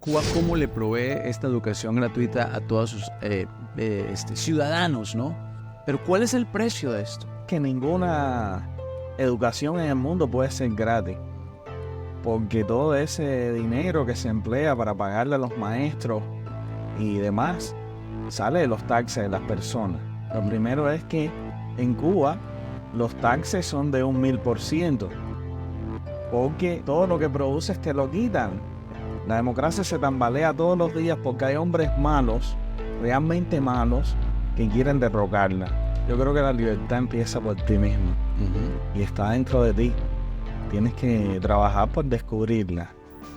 Cuba cómo le provee esta educación gratuita a todos sus ciudadanos, ¿no? Pero ¿cuál es el precio de esto? Que ninguna educación en el mundo puede ser gratis, porque todo ese dinero que se emplea para pagarle a los maestros y demás sale de los taxes de las personas. Lo primero es que en Cuba los taxes son de 1000%, porque todo lo que produces te lo quitan. La democracia se tambalea todos los días porque hay hombres malos, realmente malos, que quieren derrocarla. Yo creo que la libertad empieza por ti mismo y está dentro de ti. Tienes que trabajar por descubrirla.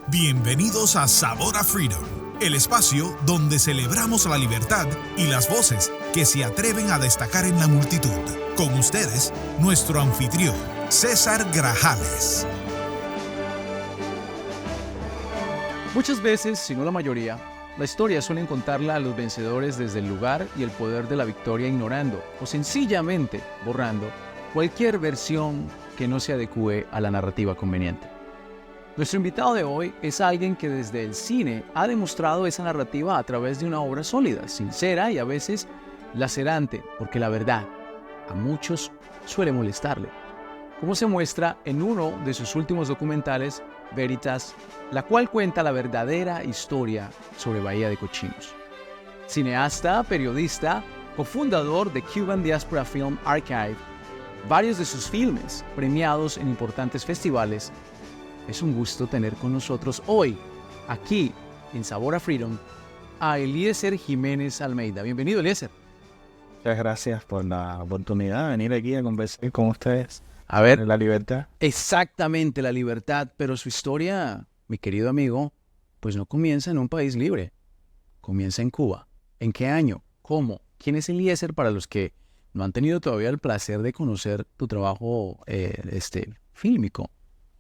Bienvenidos a Sabor a Freedom, el espacio donde celebramos la libertad y las voces que se atreven a destacar en la multitud. Con ustedes, nuestro anfitrión, César Grajales. Muchas veces, si no la mayoría, la historia suelen contarla a los vencedores desde el lugar y el poder de la victoria, ignorando o sencillamente borrando cualquier versión que no se adecue a la narrativa conveniente. Nuestro invitado de hoy es alguien que desde el cine ha demostrado esa narrativa a través de una obra sólida, sincera y a veces lacerante, porque la verdad a muchos suele molestarle, como se muestra en uno de sus últimos documentales, Veritas, la cual cuenta la verdadera historia sobre Bahía de Cochinos. Cineasta, periodista, cofundador de Cuban Diaspora Film Archive, varios de sus filmes premiados en importantes festivales. Es un gusto tener con nosotros hoy, aquí en Sabor a Freedom, a Eliezer Jiménez Almeida. Bienvenido, Eliezer. Muchas gracias por la oportunidad de venir aquí a conversar con ustedes. A ver, la libertad. Exactamente, la libertad, pero su historia, mi querido amigo, pues no comienza en un país libre, comienza en Cuba. ¿En qué año? ¿Cómo? ¿Quién es Eliezer para los que no han tenido todavía el placer de conocer tu trabajo fílmico?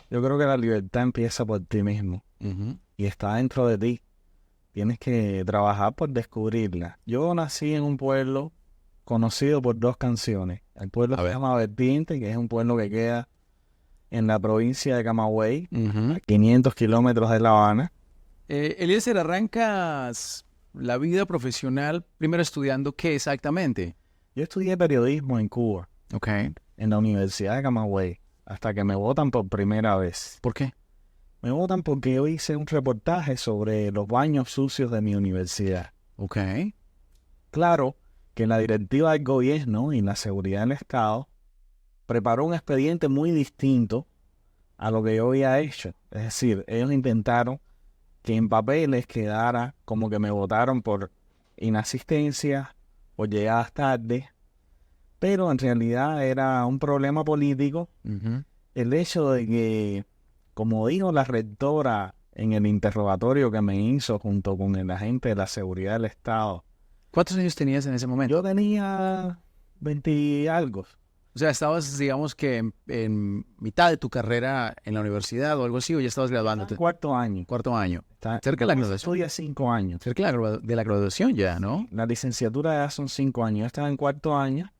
Yo creo que la libertad empieza por ti mismo y está dentro de ti. Tienes que trabajar por descubrirla. Yo nací en un pueblo conocido por dos canciones. El pueblo se llama Vertiente, que es un pueblo que queda en la provincia de Camagüey, a 500 kilómetros de La Habana. Eliezer, arrancas la vida profesional primero estudiando ¿qué exactamente? Yo estudié periodismo en Cuba, en la Universidad de Camagüey, hasta que me votan por primera vez. ¿Por qué? Me votan porque yo hice un reportaje sobre los baños sucios de mi universidad. Claro que la directiva del gobierno y la seguridad del Estado preparó un expediente muy distinto a lo que yo había hecho. Es decir, ellos intentaron que en papeles quedara como que me votaron por inasistencia, por llegadas tarde, pero en realidad era un problema político. El hecho de que, como dijo la rectora en el interrogatorio que me hizo junto con el agente de la seguridad del Estado. ¿Cuántos años tenías en ese momento? Yo tenía 20 y algo. O sea, estabas, digamos que en mitad de tu carrera en la universidad o algo así, o ya estabas graduándote. Cuarto año. Cerca de la graduación. Estudia 5 años. Cerca de la graduación ya, ¿no? La licenciatura ya son 5 años. Yo estaba en cuarto año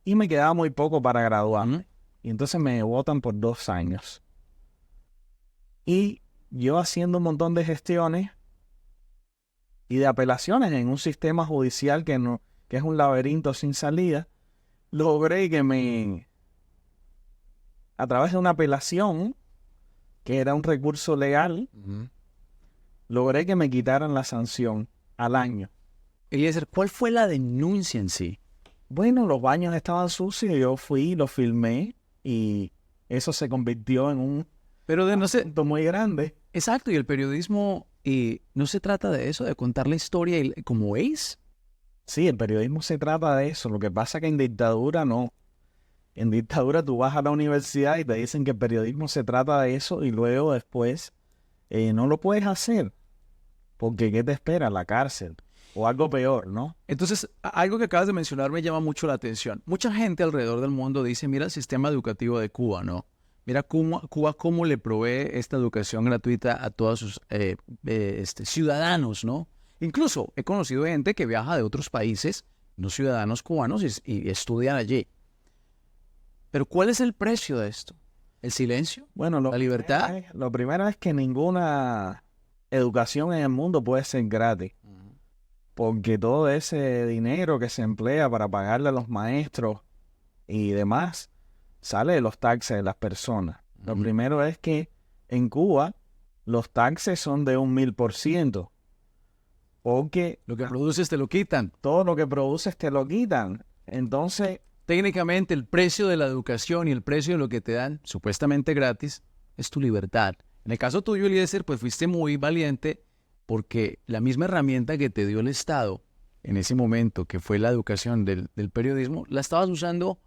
y me quedaba muy poco para graduarme. Y entonces me votan por 2 años. Y yo haciendo un montón de gestiones y de apelaciones en un sistema judicial que es un laberinto sin salida, logré que a través de una apelación, que era un recurso legal, logré que me quitaran la sanción al año. Eliezer, ¿cuál fue la denuncia en sí? Bueno, los baños estaban sucios, yo fui, los filmé y eso se convirtió en un asunto muy grande. Exacto, y el periodismo no se trata de eso, de contar la historia como es. Sí, el periodismo se trata de eso. Lo que pasa es que en dictadura no. En dictadura tú vas a la universidad y te dicen que el periodismo se trata de eso y luego después no lo puedes hacer. Porque ¿qué te espera? La cárcel. O algo peor, ¿no? Entonces, algo que acabas de mencionar me llama mucho la atención. Mucha gente alrededor del mundo dice, mira el sistema educativo de Cuba, ¿no? Mira Cuba cómo le provee esta educación gratuita a todos sus ciudadanos, ¿no? Incluso he conocido gente que viaja de otros países, no ciudadanos cubanos, y estudian allí. Pero ¿cuál es el precio de esto? ¿El silencio? Bueno, ¿La libertad? Lo primero es que ninguna educación en el mundo puede ser gratis. Porque todo ese dinero que se emplea para pagarle a los maestros y demás sale de los taxes de las personas. Lo primero es que en Cuba los taxes son de 1000%. Porque Lo que produces te lo quitan. todo lo que produces te lo quitan. Entonces, Técnicamente el precio de la educación y el precio de lo que te dan, supuestamente gratis, es tu libertad. En el caso tuyo, Eliezer, pues fuiste muy valiente porque la misma herramienta que te dio el Estado en ese momento, que fue la educación del periodismo, la estabas usando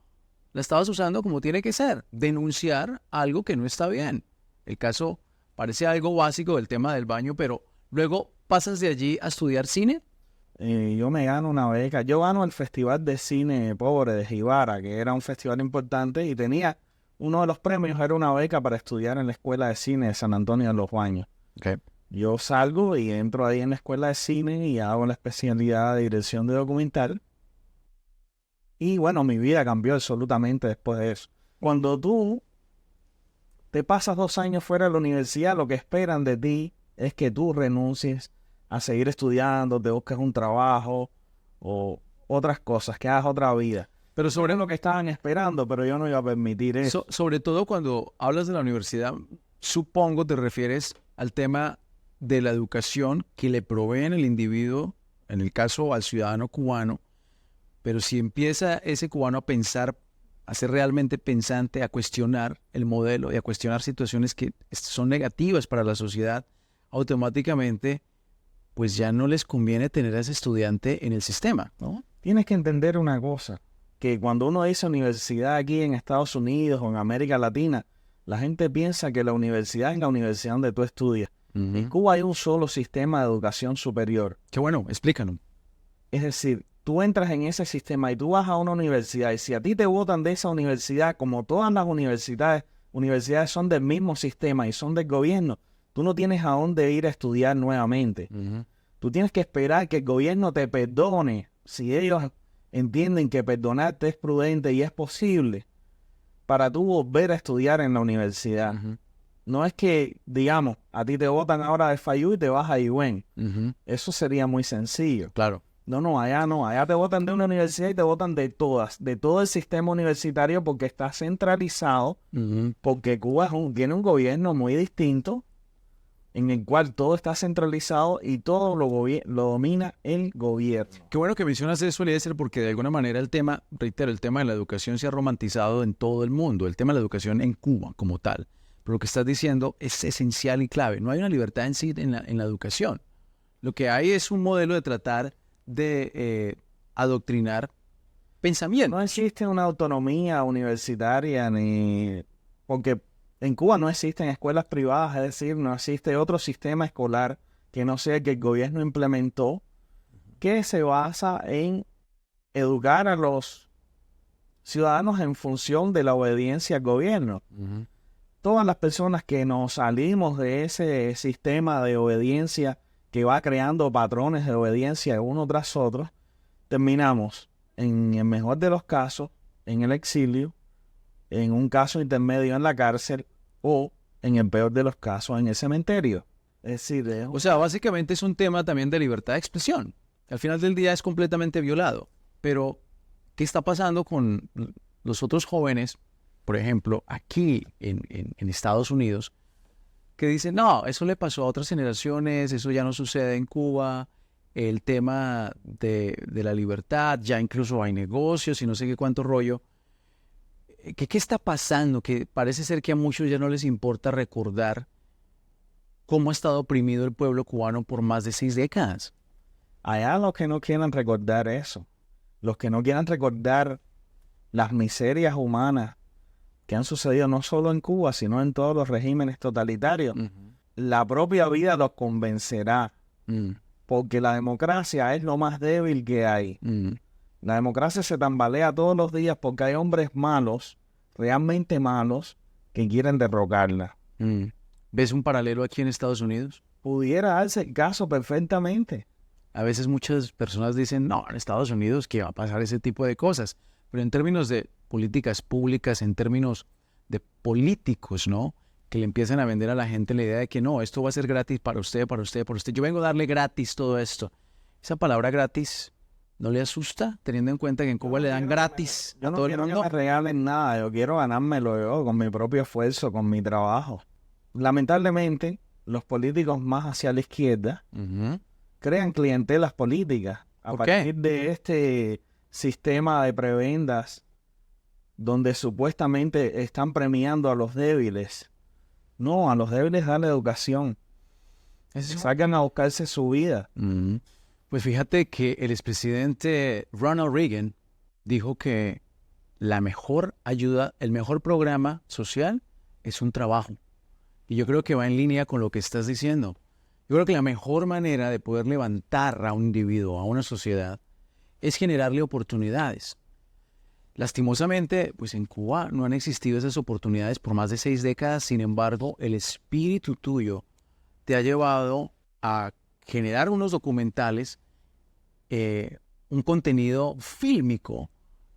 como tiene que ser, denunciar algo que no está bien. El caso parece algo básico del tema del baño, pero luego pasas de allí a estudiar cine. yo me gano una beca. Yo gano el Festival de Cine Pobre de Jibara, que era un festival importante, y tenía uno de los premios, era una beca para estudiar en la Escuela de Cine de San Antonio de los Baños. Okay. Yo salgo y entro ahí en la Escuela de Cine y hago la especialidad de dirección de documental. Y bueno, mi vida cambió absolutamente después de eso. Cuando tú te pasas 2 años fuera de la universidad, lo que esperan de ti es que tú renuncies a seguir estudiando, te busques un trabajo o otras cosas, que hagas otra vida. Pero Sobre lo que estaban esperando, pero yo no iba a permitir eso. sobre todo cuando hablas de la universidad, supongo te refieres al tema de la educación que le proveen el individuo, en el caso al ciudadano cubano, pero si empieza ese cubano a pensar, a ser realmente pensante, a cuestionar el modelo y a cuestionar situaciones que son negativas para la sociedad, automáticamente pues ya no les conviene tener a ese estudiante en el sistema, ¿no? Tienes que entender una cosa, que cuando uno dice universidad aquí en Estados Unidos o en América Latina, la gente piensa que la universidad es la universidad donde tú estudias. En Cuba hay un solo sistema de educación superior. Qué bueno, explícanos. Es decir, tú entras en ese sistema y tú vas a una universidad, y si a ti te botan de esa universidad, como todas las universidades son del mismo sistema y son del gobierno, tú no tienes a dónde ir a estudiar nuevamente. Tú tienes que esperar que el gobierno te perdone, si ellos entienden que perdonarte es prudente y es posible, para tú volver a estudiar en la universidad. No es que, digamos, a ti te botan ahora de FAYU y te vas a IUEN. Eso sería muy sencillo. Claro. No, allá te botan de una universidad y te botan de todas, de todo el sistema universitario, porque está centralizado, porque Cuba tiene un gobierno muy distinto, en el cual todo está centralizado y todo lo domina el gobierno. Qué bueno que mencionas eso, Eliezer, porque de alguna manera el tema, reitero, el tema de la educación se ha romantizado en todo el mundo, el tema de la educación en Cuba como tal. Pero lo que estás diciendo es esencial y clave. No hay una libertad en sí en la educación. Lo que hay es un modelo de tratar de adoctrinar pensamiento. No existe una autonomía universitaria porque en Cuba no existen escuelas privadas, es decir, no existe otro sistema escolar que no sea el que el gobierno implementó, que se basa en educar a los ciudadanos en función de la obediencia al gobierno. Todas las personas que nos salimos de ese sistema de obediencia que va creando patrones de obediencia uno tras otro, terminamos, en el mejor de los casos, en el exilio, en un caso intermedio en la cárcel o, en el peor de los casos, en el cementerio. Es decir, o sea, básicamente es un tema también de libertad de expresión. Al final del día es completamente violado. Pero, ¿qué está pasando con los otros jóvenes, por ejemplo, aquí en Estados Unidos, que dicen, no, eso le pasó a otras generaciones, eso ya no sucede en Cuba, el tema de la libertad, ya incluso hay negocios y no sé qué cuánto rollo? ¿Qué está pasando? Que parece ser que a muchos ya no les importa recordar cómo ha estado oprimido el pueblo cubano por más de 6 décadas. Allá los que no quieran recordar eso, los que no quieran recordar las miserias humanas que han sucedido no solo en Cuba, sino en todos los regímenes totalitarios, la propia vida los convencerá, porque la democracia es lo más débil que hay. La democracia se tambalea todos los días porque hay hombres malos, realmente malos, que quieren derrocarla. ¿Ves un paralelo aquí en Estados Unidos? Pudiera darse el caso perfectamente. A veces muchas personas dicen, no, en Estados Unidos que va a pasar ese tipo de cosas. Pero en términos de políticas públicas, en términos de políticos, ¿no?, que le empiezan a vender a la gente la idea de que no, esto va a ser gratis para usted, para usted, para usted. Yo vengo a darle gratis todo esto. Esa palabra gratis, ¿no le asusta? Teniendo en cuenta que en Cuba le dan gratis a todo el mundo. Yo no quiero que me regalen nada, yo quiero ganármelo yo con mi propio esfuerzo, con mi trabajo. Lamentablemente, los políticos más hacia la izquierda crean clientelas políticas a partir de este sistema de prebendas donde supuestamente están premiando a los débiles. No, a los débiles darle educación. Salgan a buscarse su vida. Pues fíjate que el expresidente Ronald Reagan dijo que la mejor ayuda, el mejor programa social es un trabajo. Y yo creo que va en línea con lo que estás diciendo. Yo creo que la mejor manera de poder levantar a un individuo, a una sociedad, es generarle oportunidades. Lastimosamente, pues en Cuba no han existido esas oportunidades por más de 6 décadas. Sin embargo, el espíritu tuyo te ha llevado a generar unos documentales, un contenido fílmico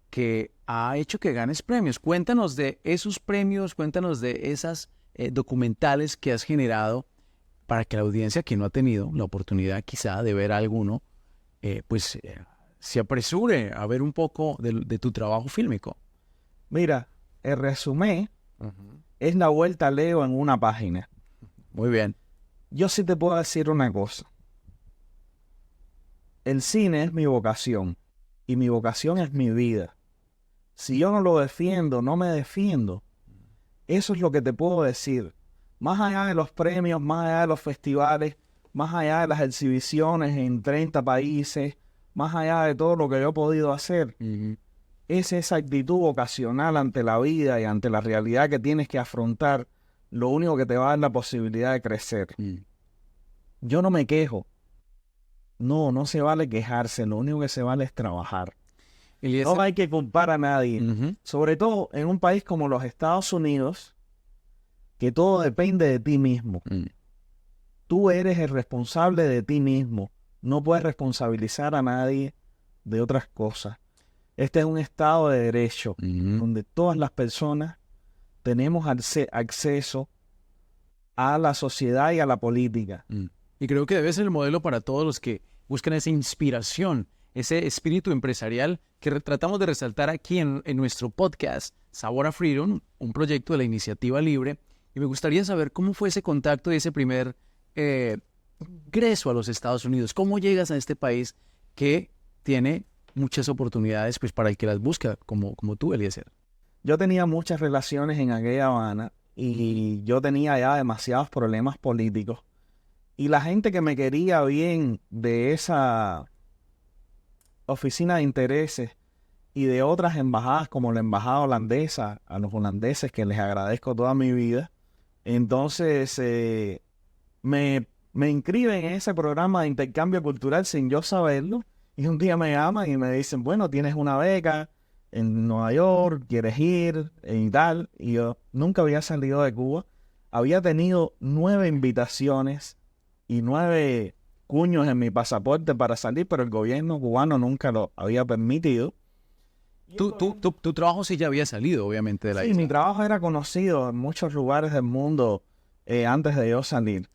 que ha hecho que ganes premios. Cuéntanos de esos premios, cuéntanos de esas documentales que has generado para que la audiencia que no ha tenido la oportunidad quizá de ver alguno, se apresure a ver un poco de tu trabajo fílmico. Mira, el resumen es la vuelta a Leo en una página. Muy bien. Yo sí te puedo decir una cosa. El cine es mi vocación y mi vocación es mi vida. Si yo no lo defiendo, no me defiendo. Eso es lo que te puedo decir. Más allá de los premios, más allá de los festivales, más allá de las exhibiciones en 30 países, más allá de todo lo que yo he podido hacer, es esa actitud vocacional ante la vida y ante la realidad que tienes que afrontar, lo único que te va a dar la posibilidad de crecer. Yo no me quejo. No se vale quejarse, lo único que se vale es trabajar. No hay que culpar a nadie. Sobre todo en un país como los Estados Unidos, que todo depende de ti mismo. Tú eres el responsable de ti mismo. No puedes responsabilizar a nadie de otras cosas. Este es un estado de derecho, donde todas las personas tenemos acceso a la sociedad y a la política. Y creo que debe ser el modelo para todos los que buscan esa inspiración, ese espíritu empresarial que tratamos de resaltar aquí en nuestro podcast, Sabor a Freedom, un proyecto de la Iniciativa Libre. Y me gustaría saber cómo fue ese contacto y ese primer ingreso a los Estados Unidos. ¿Cómo llegas a este país que tiene muchas oportunidades pues, para el que las busca, como tú, Eliezer? Yo tenía muchas relaciones en aquella Habana y yo tenía ya demasiados problemas políticos. Y la gente que me quería bien de esa oficina de intereses y de otras embajadas como la embajada holandesa, a los holandeses que les agradezco toda mi vida, entonces me inscriben en ese programa de intercambio cultural sin yo saberlo. Y un día me llaman y me dicen, bueno, tienes una beca en Nueva York, quieres ir y tal. Y yo nunca había salido de Cuba. Había tenido 9 invitaciones y 9 cuños en mi pasaporte para salir, pero el gobierno cubano nunca lo había permitido. Tu trabajo sí ya había salido, obviamente, de la isla. Sí, mi trabajo era conocido en muchos lugares del mundo antes de yo salir.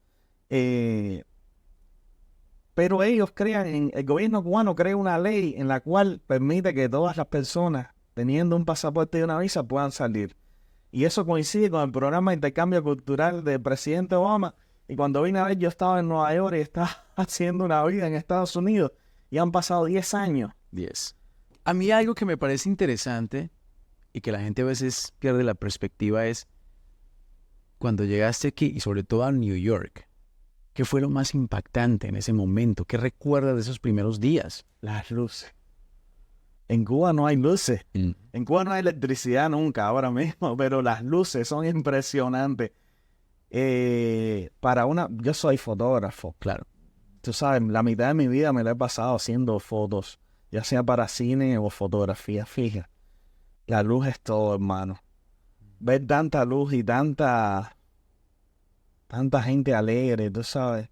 Pero ellos el gobierno cubano crea una ley en la cual permite que todas las personas teniendo un pasaporte y una visa puedan salir. Y eso coincide con el programa de intercambio cultural del presidente Obama. Y cuando vine a ver, yo estaba en Nueva York y estaba haciendo una vida en Estados Unidos. Y han pasado 10 años. 10. A mí algo que me parece interesante y que la gente a veces pierde la perspectiva es cuando llegaste aquí y sobre todo a New York. ¿Qué fue lo más impactante en ese momento? ¿Qué recuerdas de esos primeros días? Las luces. En Cuba no hay luces. En Cuba no hay electricidad nunca ahora mismo, pero las luces son impresionantes. Yo soy fotógrafo. Claro. Tú sabes, la mitad de mi vida me la he pasado haciendo fotos, ya sea para cine o fotografía fija. La luz es todo, hermano. Ver tanta luz y tanta gente alegre, tú sabes,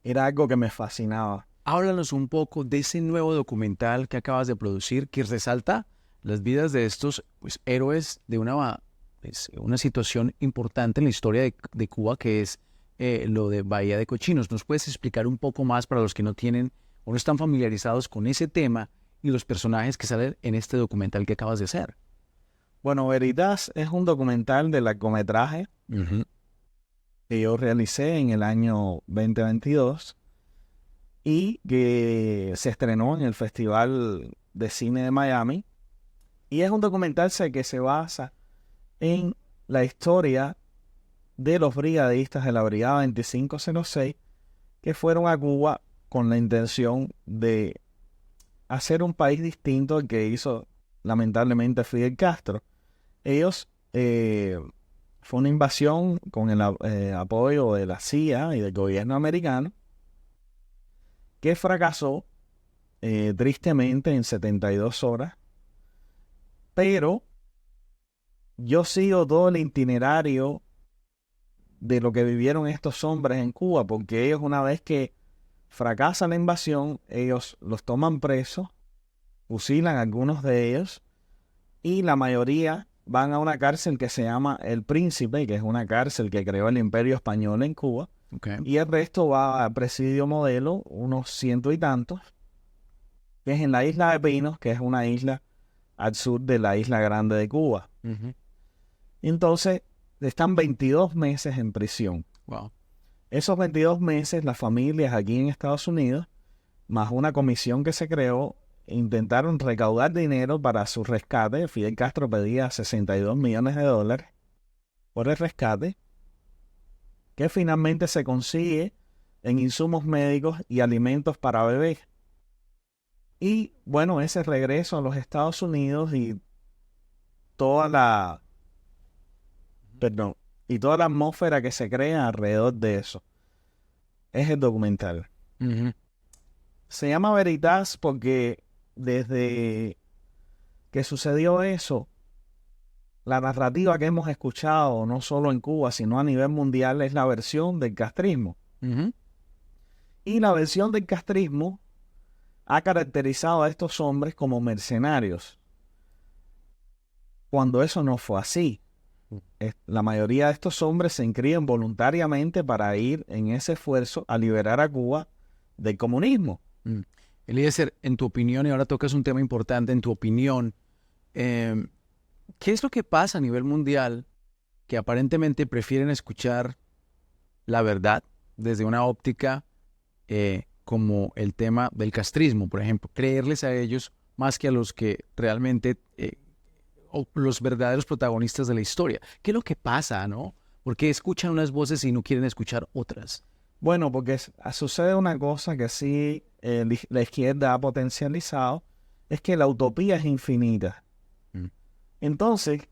era algo que me fascinaba. Háblanos un poco de ese nuevo documental que acabas de producir, que resalta las vidas de estos héroes de una pues, una situación importante en la historia de Cuba, que es lo de Bahía de Cochinos. ¿Nos puedes explicar un poco más para los que no tienen o no están familiarizados con ese tema y los personajes que salen en este documental que acabas de hacer? Bueno, Veritas es un documental de largometraje que yo realicé en el año 2022 y que se estrenó en el Festival de Cine de Miami. Y es un documental que se basa en la historia de los brigadistas de la Brigada 2506 que fueron a Cuba con la intención de hacer un país distinto al que hizo lamentablemente Fidel Castro. Ellos, fue una invasión con el apoyo de la CIA y del gobierno americano que fracasó tristemente en 72 horas, pero yo sigo todo el itinerario de lo que vivieron estos hombres en Cuba, porque ellos, una vez que fracasa la invasión, ellos los toman presos, fusilan a algunos de ellos y la mayoría van a una cárcel que se llama El Príncipe, que es una cárcel que creó el Imperio Español en Cuba. Y el resto va a Presidio Modelo, unos 100 y tantos, que es en la isla de Pinos, que es una isla al sur de la isla Grande de Cuba. Entonces, están 22 meses en prisión. Wow. Esos 22 meses, las familias aquí en Estados Unidos, más una comisión que se creó, intentaron recaudar dinero para su rescate. Fidel Castro pedía $62 millones por el rescate, que finalmente se consigue en insumos médicos y alimentos para bebés. Y bueno, ese regreso a los Estados Unidos y toda la atmósfera que se crea alrededor de eso es el documental. Se llama Veritas porque desde que sucedió eso, la narrativa que hemos escuchado, no solo en Cuba, sino a nivel mundial, es la versión del castrismo. Y la versión del castrismo ha caracterizado a estos hombres como mercenarios, cuando eso no fue así. La mayoría de estos hombres se inscriben voluntariamente para ir en ese esfuerzo a liberar a Cuba del comunismo. Eliezer, en tu opinión, y ahora tocas un tema importante, en tu opinión, ¿qué es lo que pasa a nivel mundial que aparentemente prefieren escuchar la verdad desde una óptica como el tema del castrismo, por ejemplo? Creerles a ellos más que a los que realmente, o los verdaderos protagonistas de la historia. ¿Qué es lo que pasa, no? ¿Por qué escuchan unas voces y no quieren escuchar otras? Bueno, porque sucede una cosa que sí la izquierda ha potencializado, es que la utopía es infinita. Entonces,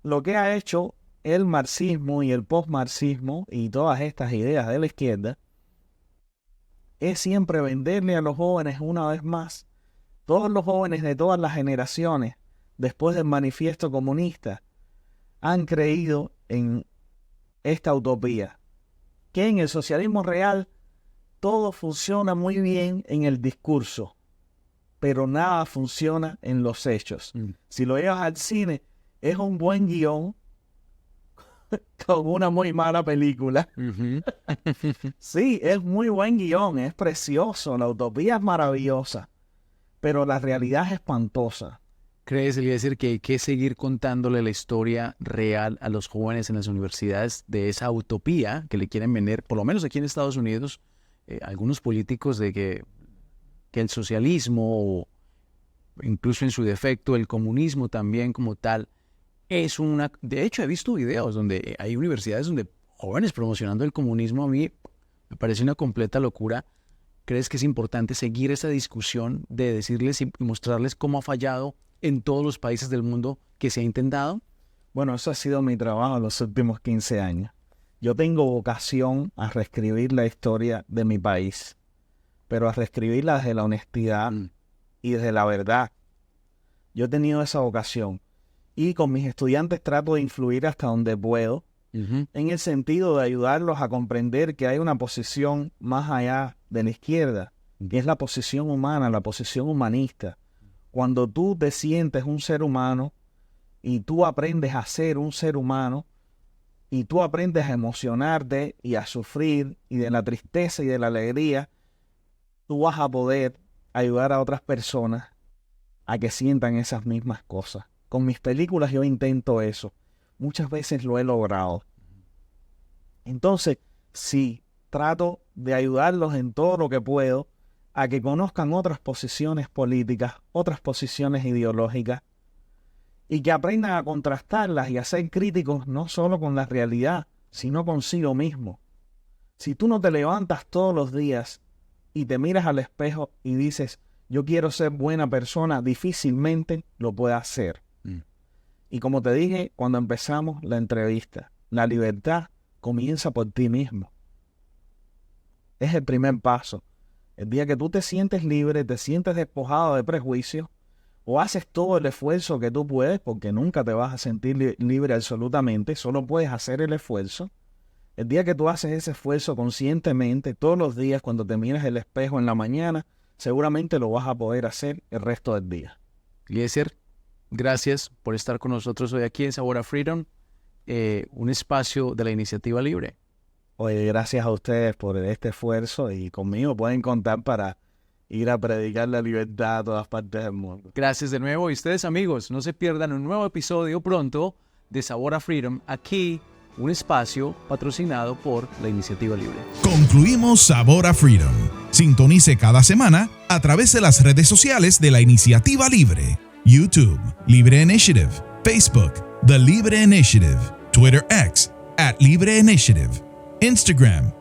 lo que ha hecho el marxismo y el postmarxismo y todas estas ideas de la izquierda es siempre venderle a los jóvenes una vez más. Todos los jóvenes de todas las generaciones, después del manifiesto comunista, han creído en esta utopía, que en el socialismo real todo funciona muy bien en el discurso, pero nada funciona en los hechos. Si lo llevas al cine, es un buen guión con una muy mala película. Sí, es muy buen guión, es precioso, la utopía es maravillosa, pero la realidad es espantosa. ¿Crees, Eliezer, que hay que seguir contándole la historia real a los jóvenes en las universidades de esa utopía que le quieren vender, por lo menos aquí en Estados Unidos, algunos políticos, de que el socialismo, o incluso en su defecto el comunismo también como tal, es una... De hecho, he visto videos donde hay universidades donde jóvenes promocionando el comunismo. A mí me parece una completa locura. ¿Crees que es importante seguir esa discusión de decirles y mostrarles cómo ha fallado en todos los países del mundo que se ha intentado? Bueno, eso ha sido mi trabajo en los últimos 15 años. Yo tengo vocación a reescribir la historia de mi país, pero a reescribirla desde la honestidad y desde la verdad. Yo he tenido esa vocación y con mis estudiantes trato de influir hasta donde puedo, en el sentido de ayudarlos a comprender que hay una posición más allá de la izquierda, que es la posición humana, la posición humanista. Cuando tú te sientes un ser humano y tú aprendes a ser un ser humano y tú aprendes a emocionarte y a sufrir y de la tristeza y de la alegría, tú vas a poder ayudar a otras personas a que sientan esas mismas cosas. Con mis películas yo intento eso. Muchas veces lo he logrado. Entonces, sí, trato de ayudarlos en todo lo que puedo a que conozcan otras posiciones políticas, otras posiciones ideológicas, y que aprendan a contrastarlas y a ser críticos no solo con la realidad, sino consigo mismo. Si tú no te levantas todos los días y te miras al espejo y dices, yo quiero ser buena persona, difícilmente lo puedes hacer. Y como te dije cuando empezamos la entrevista, la libertad comienza por ti mismo. Es el primer paso. El día que tú te sientes libre, te sientes despojado de prejuicios, o haces todo el esfuerzo que tú puedes, porque nunca te vas a sentir libre absolutamente, solo puedes hacer el esfuerzo. El día que tú haces ese esfuerzo conscientemente, todos los días cuando te miras el espejo en la mañana, seguramente lo vas a poder hacer el resto del día. Eliezer, gracias por estar con nosotros hoy aquí en Sabor a Freedom, un espacio de la Iniciativa Libre. Oye, gracias a ustedes por este esfuerzo y conmigo pueden contar para ir a predicar la libertad a todas partes del mundo. Gracias de nuevo. Y ustedes, amigos, no se pierdan un nuevo episodio pronto de Sabor a Freedom, aquí, un espacio patrocinado por la Iniciativa Libre. Concluimos Sabor a Freedom. Sintonice cada semana a través de las redes sociales de la Iniciativa Libre. YouTube, Libre Initiative. Facebook, The Libre Initiative. Twitter X, @Libre Initiative. Instagram,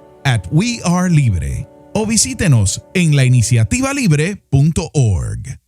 @WeAreLibre. O visítenos en lainiciativalibre.org.